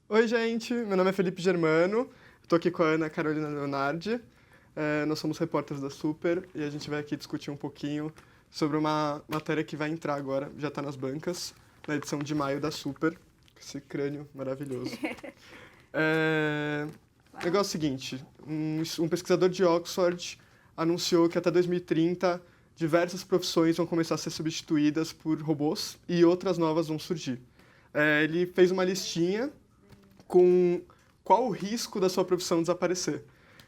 Oi, gente, meu nome é Felipe Germano, estou aqui com a Ana Carolina Leonardi, nós somos repórteres da Super e a gente vai aqui discutir um pouquinho sobre uma matéria que vai entrar agora, já está nas bancas, na edição de maio da Super, esse crânio maravilhoso. O negócio é o seguinte, um pesquisador de Oxford anunciou que até 2030 diversas profissões vão começar a ser substituídas por robôs e outras novas vão surgir. Ele fez uma listinha com qual o risco da sua profissão desaparecer.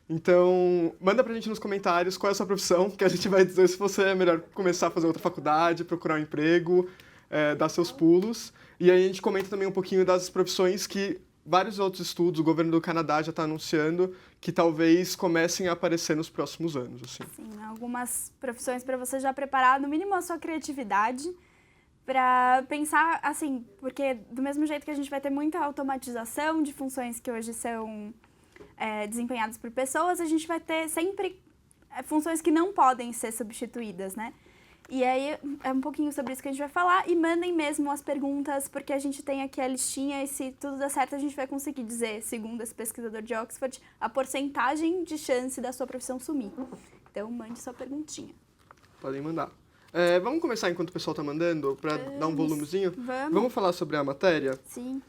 Então, manda pra gente nos comentários qual é a sua profissão, que a gente vai dizer se você é melhor começar a fazer outra faculdade, procurar um emprego, dar seus pulos. E aí a gente comenta também um pouquinho das profissões que vários outros estudos, o governo do Canadá já está anunciando que talvez comecem a aparecer nos próximos anos. Assim. Sim, algumas profissões para você já preparar, no mínimo, a sua criatividade, para pensar, assim, porque do mesmo jeito que a gente vai ter muita automatização de funções que hoje são desempenhadas por pessoas, a gente vai ter sempre funções que não podem ser substituídas, né? E aí é um pouquinho sobre isso que a gente vai falar, e mandem mesmo as perguntas, porque a gente tem aqui a listinha, e se tudo der certo a gente vai conseguir dizer, segundo esse pesquisador de Oxford, a porcentagem de chance da sua profissão sumir. Então mande sua perguntinha. Podem mandar. Vamos começar enquanto o pessoal está mandando, para dar um volumezinho? Vamos falar sobre a matéria? Sim.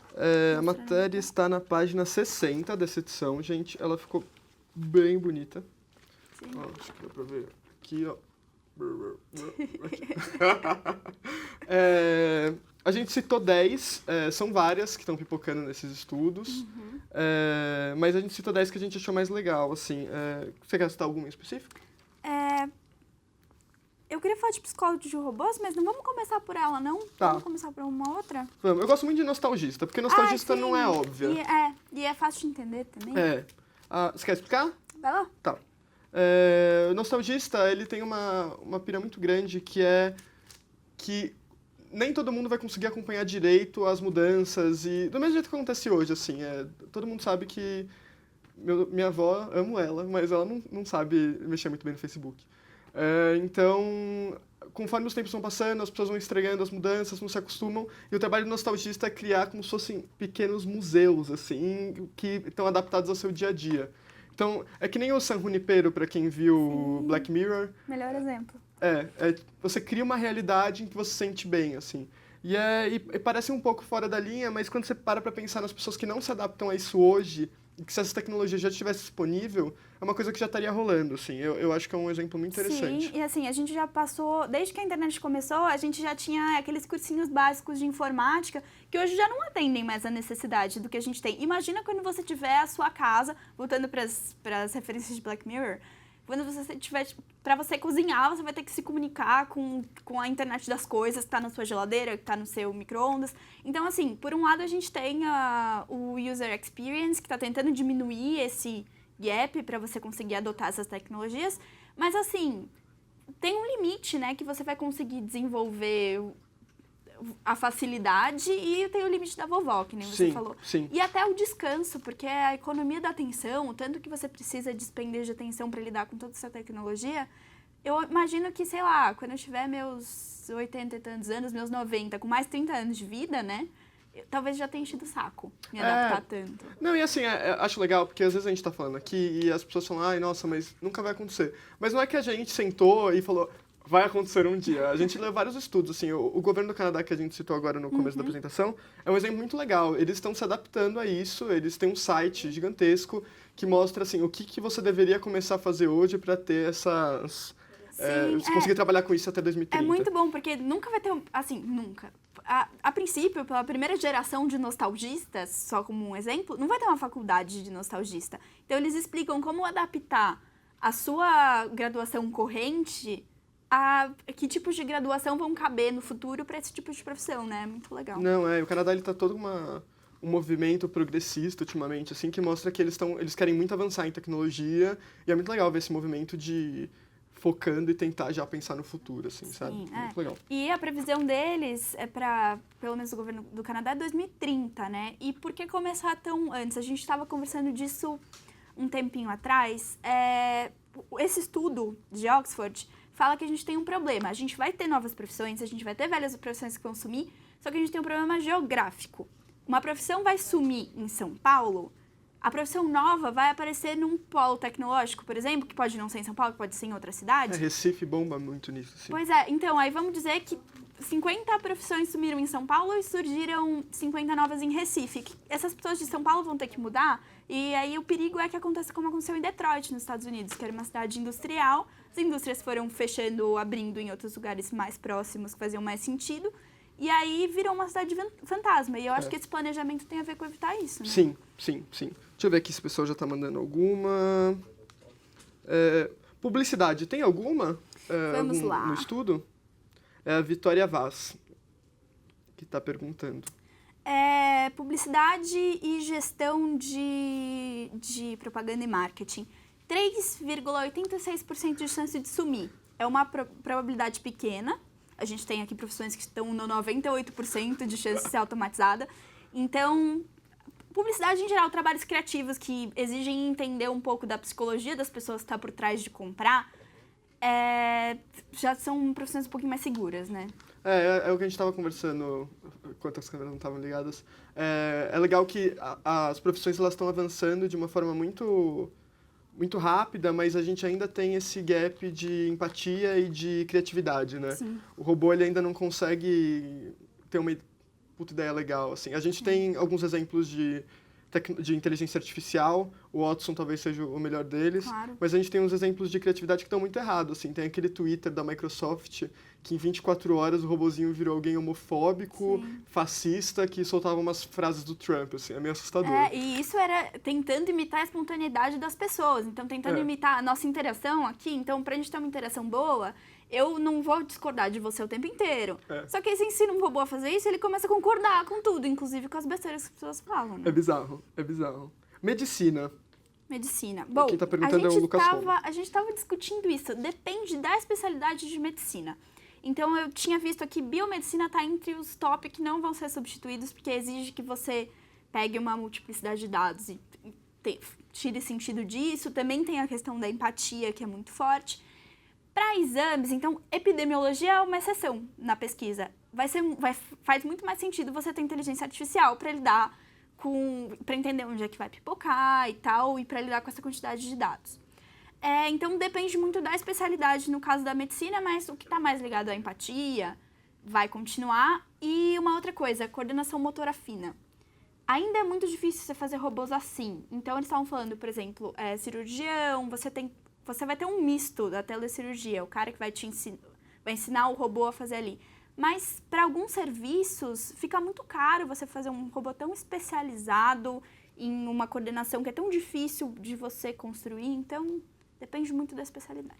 A matéria está na página 60 dessa edição, gente. Ela ficou bem bonita. Sim. Ó, acho que dá para ver. Aqui, ó. A gente citou 10, são várias que estão pipocando nesses estudos, mas a gente citou 10 que a gente achou mais legal, assim. Você quer citar alguma em específico? Eu queria falar de psicólogo de robôs, mas não vamos começar por ela, não? Tá. Vamos começar por uma outra? Vamos. Eu gosto muito de nostalgista, porque nostalgista não é óbvia. E é fácil de entender também. Você quer explicar? Vai lá. Tá. O nostalgista, ele tem uma pira muito grande que é que nem todo mundo vai conseguir acompanhar direito as mudanças e do mesmo jeito que acontece hoje, assim, todo mundo sabe que minha avó, amo ela, mas ela não sabe mexer muito bem no Facebook. Então, conforme os tempos vão passando, as pessoas vão estranhando as mudanças, não se acostumam, e o trabalho do nostalgista é criar como se fossem pequenos museus, assim, que estão adaptados ao seu dia a dia. Então, é que nem o San Junipero, para quem viu Black Mirror. Melhor exemplo. Você cria uma realidade em que você se sente bem, assim. E parece um pouco fora da linha, mas quando você para pensar nas pessoas que não se adaptam a isso hoje, e que se essa tecnologia já estivesse disponível, é uma coisa que já estaria rolando, assim. Eu acho que é um exemplo muito interessante. Sim, e assim, a gente já passou, desde que a internet começou, a gente já tinha aqueles cursinhos básicos de informática, que hoje já não atendem mais a necessidade do que a gente tem. Imagina quando você tiver a sua casa, voltando para as referências de Black Mirror, quando você tiver, para você cozinhar, você vai ter que se comunicar com a internet das coisas, que está na sua geladeira, que está no seu micro-ondas. Então, assim, por um lado a gente tem o User Experience, que está tentando diminuir esse gap para você conseguir adotar essas tecnologias, mas, assim, tem um limite, né, que você vai conseguir desenvolver a facilidade e tem o limite da vovó, que nem você falou. Sim. E até o descanso, porque a economia da atenção, o tanto que você precisa despender de atenção para lidar com toda essa tecnologia, eu imagino que, sei lá, quando eu tiver meus 80 e tantos anos, meus 90, com mais 30 anos de vida, né, talvez já tenha enchido o saco me adaptar tanto. Não, e assim, acho legal, porque às vezes a gente tá falando aqui e as pessoas falam, ai, nossa, mas nunca vai acontecer. Mas não é que a gente sentou e falou, vai acontecer um dia. A gente leu vários estudos, assim, o governo do Canadá, que a gente citou agora no começo da apresentação, é um exemplo muito legal. Eles estão se adaptando a isso, eles têm um site gigantesco que mostra, assim, o que você deveria começar a fazer hoje para ter essas... conseguir trabalhar com isso até 2030. É muito bom, porque nunca vai ter, assim, nunca. A princípio, pela primeira geração de nostalgistas, só como um exemplo, não vai ter uma faculdade de nostalgista. Então, eles explicam como adaptar a sua graduação corrente a que tipos de graduação vão caber no futuro para esse tipo de profissão, né? Muito legal. Não, o Canadá, ele tá todo um movimento progressista ultimamente, assim, que mostra que eles querem muito avançar em tecnologia, e é muito legal ver esse movimento de focando e tentar já pensar no futuro, assim, sabe? Muito legal. E a previsão deles é para, pelo menos o governo do Canadá, 2030, né? E por que começar tão antes? A gente estava conversando disso um tempinho atrás. esse estudo de Oxford fala que a gente tem um problema. A gente vai ter novas profissões, a gente vai ter velhas profissões que vão sumir, só que a gente tem um problema geográfico. Uma profissão vai sumir em São Paulo, a profissão nova vai aparecer num polo tecnológico, por exemplo, que pode não ser em São Paulo, que pode ser em outra cidade. Recife bomba muito nisso, sim. Pois é, então, aí vamos dizer que 50 profissões sumiram em São Paulo e surgiram 50 novas em Recife. Essas pessoas de São Paulo vão ter que mudar, e aí o perigo é que aconteça como aconteceu em Detroit, nos Estados Unidos, que era uma cidade industrial. As indústrias foram fechando, abrindo em outros lugares mais próximos, que faziam mais sentido. E aí virou uma cidade fantasma. E eu acho que esse planejamento tem a ver com evitar isso, né? Sim. Deixa eu ver aqui se o pessoal já está mandando alguma. Publicidade, tem alguma? Vamos lá. No estudo? É a Vitória Vaz que está perguntando. Publicidade e gestão de propaganda e marketing. 3,86% de chance de sumir. É uma probabilidade pequena. A gente tem aqui profissões que estão no 98% de chance de ser automatizada. Então, publicidade em geral, trabalhos criativos que exigem entender um pouco da psicologia das pessoas que estão por trás de comprar, já são profissões um pouquinho mais seguras, né? É o que a gente estava conversando enquanto as câmeras não estavam ligadas. É legal que as profissões elas estão avançando de uma forma muito rápida, mas a gente ainda tem esse gap de empatia e de criatividade, né? Sim. O robô ele ainda não consegue ter uma puta ideia legal, assim. A gente tem alguns exemplos de inteligência artificial, o Watson talvez seja o melhor deles, Claro. mas a gente tem uns exemplos de criatividade que estão muito errados, assim. Tem aquele Twitter da Microsoft que em 24 horas o robozinho virou alguém homofóbico, Sim. fascista, que soltava umas frases do Trump, assim. É meio assustador. E isso era tentando imitar a espontaneidade das pessoas. Então, tentando imitar a nossa interação aqui. Então, pra gente ter uma interação boa, eu não vou discordar de você o tempo inteiro. Só que aí você ensina um robô a fazer isso, ele começa a concordar com tudo, inclusive com as besteiras que as pessoas falam, né? É bizarro. Medicina. Bom, Quem tá perguntando é o Lucas Romo. a gente estava discutindo isso. Depende da especialidade de medicina. Então, eu tinha visto aqui, biomedicina está entre os top que não vão ser substituídos, porque exige que você pegue uma multiplicidade de dados e tire sentido disso. Também tem a questão da empatia, que é muito forte. Para exames, então, epidemiologia é uma exceção na pesquisa. Faz muito mais sentido você ter inteligência artificial para lidar para entender onde é que vai pipocar e tal, e para lidar com essa quantidade de dados. Então, depende muito da especialidade no caso da medicina, mas o que está mais ligado à empatia vai continuar. E uma outra coisa, coordenação motora fina. Ainda é muito difícil você fazer robôs assim. Então, eles estavam falando, por exemplo, cirurgião, você vai ter um misto da telecirurgia, o cara que vai ensinar o robô a fazer ali. Mas, para alguns serviços, fica muito caro você fazer um robô tão especializado em uma coordenação que é tão difícil de você construir. Então, depende muito da especialidade.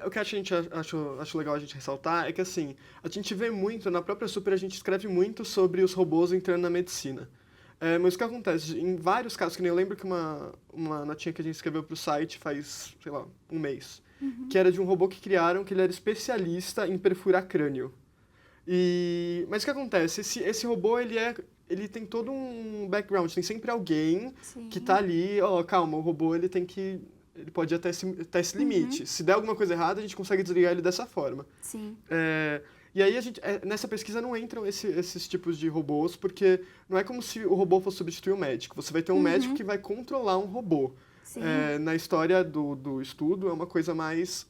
O que a gente acho legal a gente ressaltar é que, assim, a gente vê muito, na própria Super, a gente escreve muito sobre os robôs entrando na medicina. Mas o que acontece? Em vários casos, que nem eu lembro que uma notinha que a gente escreveu para o site faz, sei lá, um mês, que era de um robô que criaram, que ele era especialista em perfurar crânio. Mas o que acontece? Esse robô, ele tem todo um background, tem sempre alguém que tá ali, calma, o robô ele pode ir até esse limite. Se der alguma coisa errada, a gente consegue desligar ele dessa forma. Sim. E aí, nessa pesquisa não entram esses tipos de robôs, porque não é como se o robô fosse substituir o médico. Você vai ter um médico que vai controlar um robô. Na história do estudo, é uma coisa mais...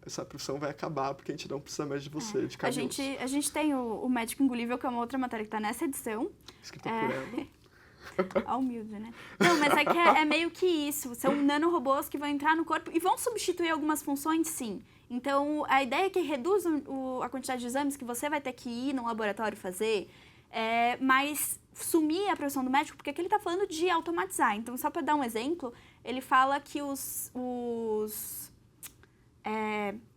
essa profissão vai acabar porque a gente não precisa mais de você, de carne e osso. A gente tem o Médico Ingolível, que é uma outra matéria que está nessa edição. Escrita por ela. Humilde, né? Não, mas é meio que isso. São nanorobôs que vão entrar no corpo e vão substituir algumas funções, sim. Então, a ideia é que reduz a quantidade de exames que você vai ter que ir no laboratório fazer, mas sumir a profissão do médico, porque aqui ele está falando de automatizar. Então, só para dar um exemplo, ele fala que os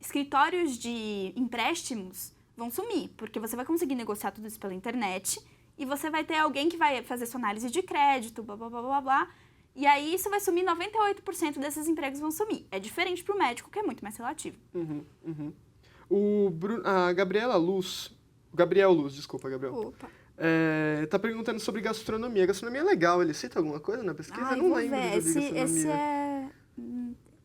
escritórios de empréstimos vão sumir, porque você vai conseguir negociar tudo isso pela internet e você vai ter alguém que vai fazer sua análise de crédito, blá, blá, blá, blá, blá. E aí isso vai sumir, 98% desses empregos vão sumir. É diferente para o médico, que é muito mais relativo. A Gabriel Luz, desculpa, Gabriel. Opa. Tá perguntando sobre gastronomia. Gastronomia é legal, ele cita alguma coisa na pesquisa? Eu não lembro de gastronomia.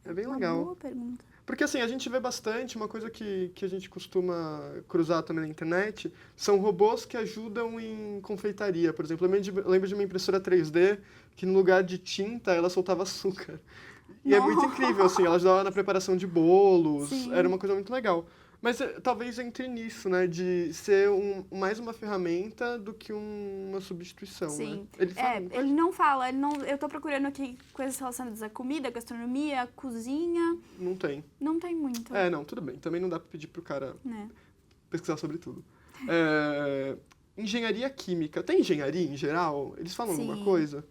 É bem Uma legal. boa pergunta. Porque assim, a gente vê bastante, uma coisa que a gente costuma cruzar também na internet, são robôs que ajudam em confeitaria. Por exemplo, eu lembro de uma impressora 3D que no lugar de tinta ela soltava açúcar. E é muito incrível, assim, ela ajudava na preparação de bolos, Sim. era uma coisa muito legal. Mas talvez entre nisso, né, de ser mais uma ferramenta do que uma substituição, Sim. né? Ele fala alguma coisa? Ele não fala, eu tô procurando aqui coisas relacionadas à comida, gastronomia, cozinha. Não tem. Não tem muito, Não, tudo bem. Também não dá pra pedir pro cara né? pesquisar sobre tudo. Engenharia química. Tem engenharia em geral? Eles falam alguma Sim. coisa?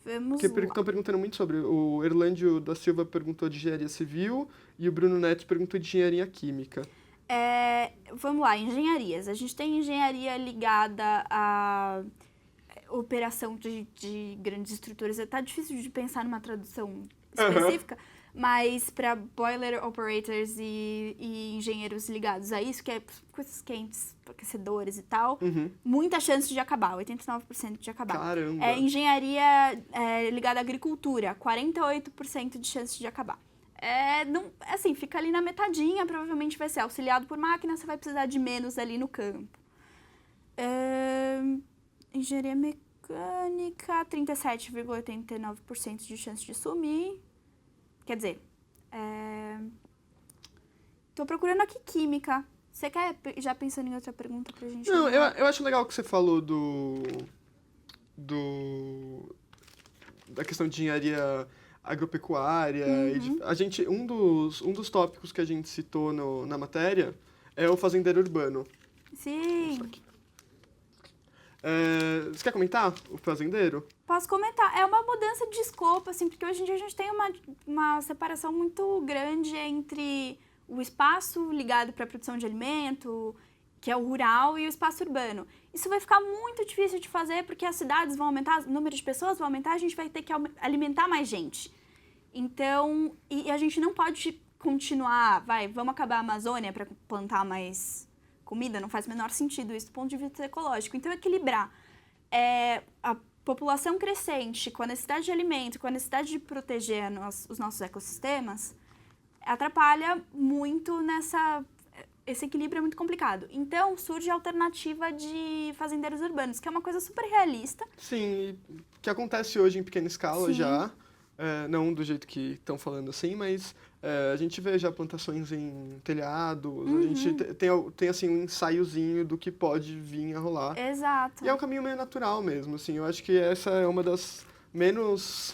Vamos Porque lá. estão perguntando muito sobre. O Erlândio da Silva perguntou de engenharia civil e o Bruno Neto perguntou de engenharia química. Vamos lá, engenharias. A gente tem engenharia ligada à operação de grandes estruturas. Tá difícil de pensar numa tradução específica, mas para boiler operators e engenheiros ligados a isso, que é coisas quentes, aquecedores e tal, muita chance de acabar, 89% de acabar. Caramba! Engenharia ligada à agricultura, 48% de chance de acabar. Não, assim, fica ali na metadinha, provavelmente vai ser auxiliado por máquina, você vai precisar de menos ali no campo. Engenharia mecânica, 37,89% de chance de sumir. Quer dizer, tô procurando aqui química. Você quer já pensando em outra pergunta pra gente? Não, eu acho legal que você falou da questão de engenharia agropecuária. Um dos tópicos que a gente citou na matéria é o fazendeiro urbano. Sim. Você quer comentar o fazendeiro? Posso comentar. É uma mudança de escopo, assim, porque hoje em dia a gente tem uma separação muito grande entre o espaço ligado para a produção de alimento, que é o rural, e o espaço urbano. Isso vai ficar muito difícil de fazer porque as cidades vão aumentar, o número de pessoas vai aumentar, a gente vai ter que alimentar mais gente. Então, e a gente não pode continuar, vamos acabar a Amazônia para plantar mais comida, não faz o menor sentido isso do ponto de vista ecológico. Então, equilibrar a população crescente com a necessidade de alimento, com a necessidade de proteger os nossos ecossistemas, atrapalha muito esse equilíbrio é muito complicado. Então, surge a alternativa de fazendeiros urbanos, que é uma coisa super realista. Sim, que acontece hoje em pequena escala. Sim. Já. Não do jeito que estão falando assim, mas a gente vê já plantações em telhados, a gente tem assim, um ensaiozinho do que pode vir a rolar. Exato. E é um caminho meio natural mesmo, assim, eu acho que essa é uma das menos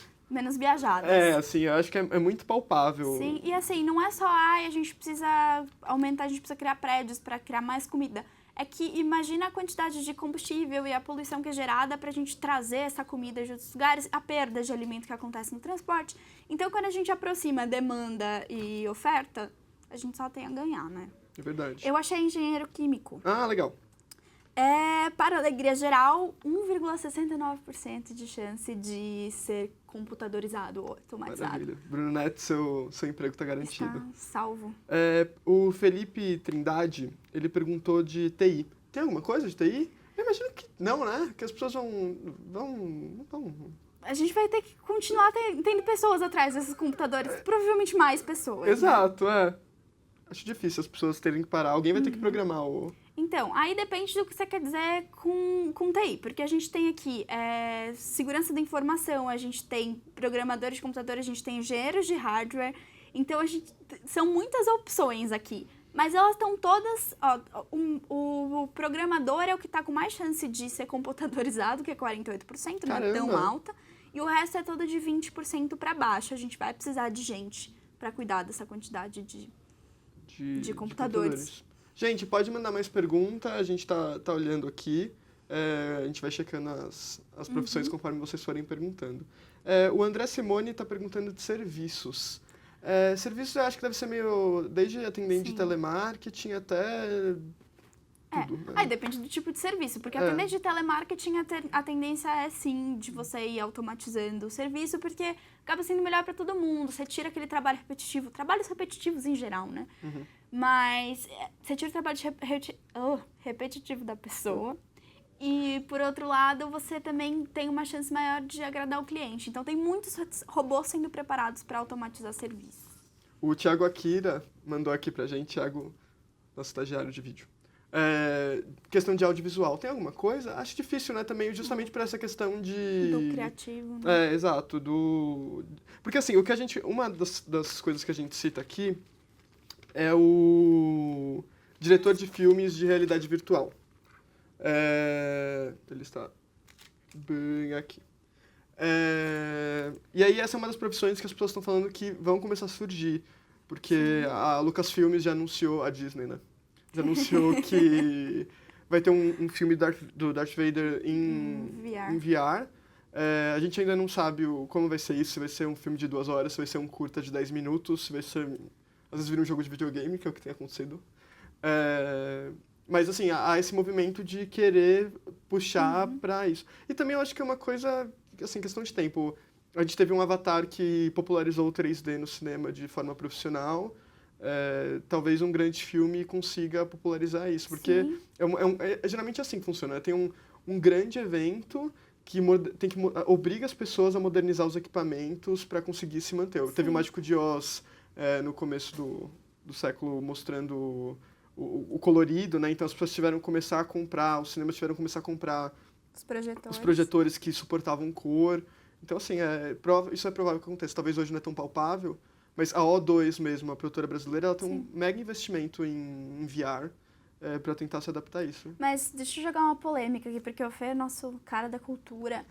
viajadas. Assim, eu acho que é muito palpável. Sim, e assim, não é só, a gente precisa aumentar, a gente precisa criar prédios para criar mais comida. É que imagina a quantidade de combustível e a poluição que é gerada para a gente trazer essa comida de outros lugares, a perda de alimento que acontece no transporte. Então, quando a gente aproxima demanda e oferta, a gente só tem a ganhar, né? É verdade. Eu achei engenheiro químico. Ah, legal. Para alegria geral, 1,69% de chance de ser computadorizado ou automatizado. Maravilha. Bruno Neto, seu emprego está garantido. Está salvo. O Felipe Trindade, ele perguntou de TI. Tem alguma coisa de TI? Eu imagino que não, né? Que as pessoas vão... A gente vai ter que continuar tendo pessoas atrás desses computadores, provavelmente mais pessoas. Exato, Acho difícil as pessoas terem que parar. Alguém vai ter que programar o... Então, aí depende do que você quer dizer com TI, porque a gente tem aqui segurança da informação, a gente tem programadores de computador, a gente tem engenheiros de hardware, então são muitas opções aqui, mas elas estão todas, o programador é o que está com mais chance de ser computadorizado, que é 48%, não é tão alta, e o resto é todo de 20% para baixo, a gente vai precisar de gente para cuidar dessa quantidade de computadores. Gente, pode mandar mais pergunta, a gente tá olhando aqui, a gente vai checando as profissões conforme vocês forem perguntando. O André Simone está perguntando de serviços. Serviços eu acho que deve ser meio, desde atendente de telemarketing até tudo. Aí depende do tipo de serviço, porque atendente de telemarketing, a tendência é sim de você ir automatizando o serviço, porque acaba sendo melhor para todo mundo, você tira aquele trabalho repetitivo, trabalhos repetitivos em geral, né? Mas você tira o trabalho repetitivo da pessoa E, por outro lado, você também tem uma chance maior de agradar o cliente. Então, tem muitos robôs sendo preparados para automatizar serviços. O Thiago Akira mandou aqui pra gente, Thiago, nosso estagiário de vídeo. Questão de audiovisual, tem alguma coisa? Acho difícil, né, também, justamente por essa questão de... Do criativo, né? Exato, Porque, assim, uma das coisas que a gente cita aqui é o diretor de filmes de realidade virtual. Ele está bem aqui. E aí essa é uma das profissões que as pessoas estão falando que vão começar a surgir, porque a Lucasfilmes já anunciou, a Disney, né? Já anunciou que vai ter um filme do Darth Vader em VR. A gente ainda não sabe como vai ser isso, se vai ser um filme de 2 horas, se vai ser um curta de 10 minutos, se vai ser... Às vezes vira um jogo de videogame, que é o que tem acontecido. Mas, assim, há esse movimento de querer puxar pra isso. E também eu acho que é uma coisa, assim, questão de tempo. A gente teve um Avatar que popularizou o 3D no cinema de forma profissional. Talvez um grande filme consiga popularizar isso. Porque geralmente assim que funciona. Né? Tem um grande evento que obriga as pessoas a modernizar os equipamentos para conseguir se manter. Sim. Teve o Mágico de Oz no começo do século mostrando o colorido, né? Então as pessoas tiveram que começar a comprar, os cinemas tiveram que começar a comprar os projetores que suportavam cor. Então, assim, isso é provável que aconteça. Talvez hoje não é tão palpável, mas a O2 mesmo, a produtora brasileira, ela tem um mega investimento em VR para tentar se adaptar a isso. Mas deixa eu jogar uma polêmica aqui, porque o Fê é nosso cara da cultura.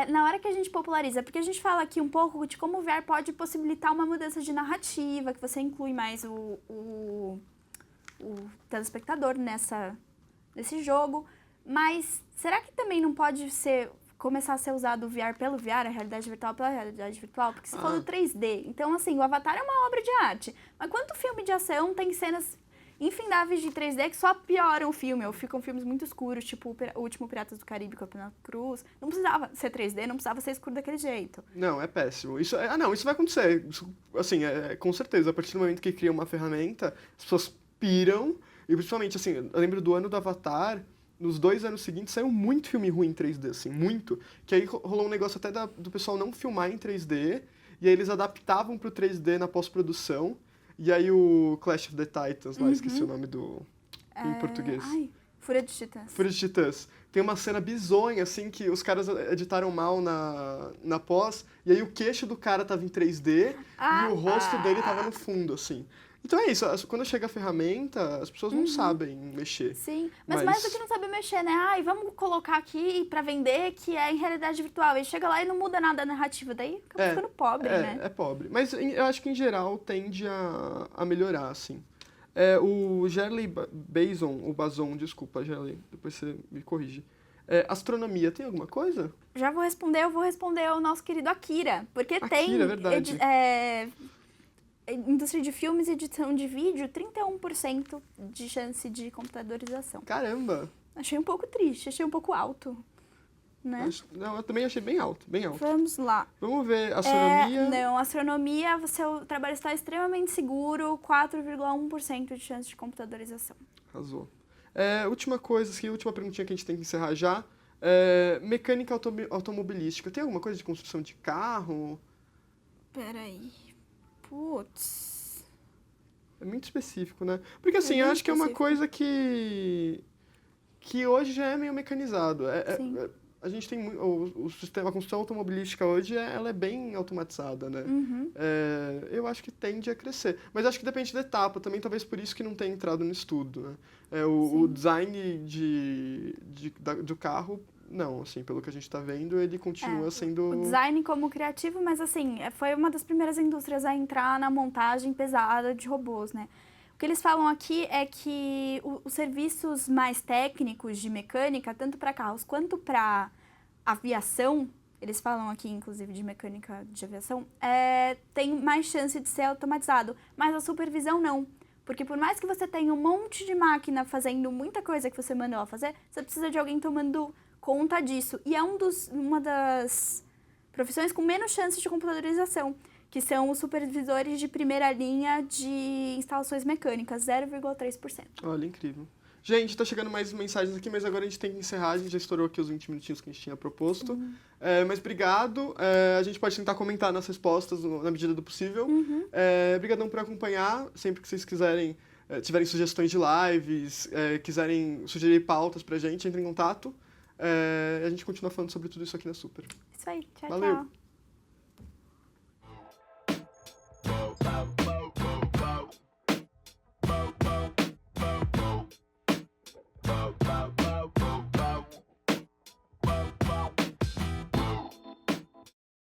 Na hora que a gente populariza, porque a gente fala aqui um pouco de como o VR pode possibilitar uma mudança de narrativa, que você inclui mais o telespectador nesse jogo, mas será que também não pode começar a ser usado o VR pelo VR, a realidade virtual pela realidade virtual? Porque você falou do 3D, então assim, o Avatar é uma obra de arte, mas quanto filme de ação tem cenas infindáveis de 3D que só pioram o filme, ou ficam filmes muito escuros, tipo o último Piratas do Caribe com a Penélope Cruz, não precisava ser 3D, não precisava ser escuro daquele jeito. Não, é péssimo. Isso vai acontecer, assim, com certeza, a partir do momento que cria uma ferramenta, as pessoas piram, e principalmente, assim, eu lembro do ano do Avatar, nos 2 anos seguintes saiu muito filme ruim em 3D, assim, muito, que aí rolou um negócio até do pessoal não filmar em 3D, e aí eles adaptavam pro 3D na pós-produção, e aí o Clash of the Titans, lá, esqueci o nome em português. Fúria de Titãs. Fúria de Titãs. Tem uma cena bizonha, assim, que os caras editaram mal na pós, e aí o queixo do cara tava em 3D, e o rosto dele tava no fundo, assim. Então é isso, quando chega a ferramenta, as pessoas não sabem mexer. Sim, mas mais do que não saber mexer, né? Vamos colocar aqui pra vender que é em realidade virtual. E chega lá e não muda nada a narrativa, daí acaba ficando pobre, né? É pobre. Mas eu acho que em geral tende a melhorar, assim. O Gerley Bazon, desculpa, Gerley, depois você me corrige. Astronomia, tem alguma coisa? Eu vou responder ao nosso querido Akira. Porque tem... É verdade. Indústria de filmes e edição de vídeo, 31% de chance de computadorização. Caramba! Achei um pouco triste, achei um pouco alto, né? Eu também achei bem alto, bem alto. Vamos lá. Vamos ver, astronomia... Astronomia, o trabalho está extremamente seguro, 4,1% de chance de computadorização. Arrasou. Última coisa, última perguntinha que a gente tem que encerrar já. Mecânica automobilística. Tem alguma coisa de construção de carro? Peraí. Putz. É muito específico, né? Porque assim, eu acho que é uma coisa que hoje já é meio mecanizado. A gente tem a construção automobilística hoje, ela é bem automatizada, né? Eu acho que tende a crescer. Mas acho que depende da etapa também, talvez por isso que não tenha entrado no estudo, né? O design do carro, não, assim, pelo que a gente está vendo, ele continua sendo... O design como criativo, mas assim, foi uma das primeiras indústrias a entrar na montagem pesada de robôs, né? O que eles falam aqui é que os serviços mais técnicos de mecânica, tanto para carros quanto para aviação, eles falam aqui, inclusive, de mecânica de aviação, tem mais chance de ser automatizado, mas a supervisão não. Porque por mais que você tenha um monte de máquina fazendo muita coisa que você mandou ela fazer, você precisa de alguém tomando conta disso. E é uma das profissões com menos chances de computadorização, que são os supervisores de primeira linha de instalações mecânicas, 0,3%. Olha, incrível. Gente, tá chegando mais mensagens aqui, mas agora a gente tem que encerrar. A gente já estourou aqui os 20 minutinhos que a gente tinha proposto. Mas obrigado. A gente pode tentar comentar nas respostas na medida do possível. Obrigadão por acompanhar. Sempre que vocês quiserem, tiverem sugestões de lives, quiserem sugerir pautas pra gente, entre em contato. A gente continua falando sobre tudo isso aqui na Super. Isso aí. Tchau, Valeu. tchau.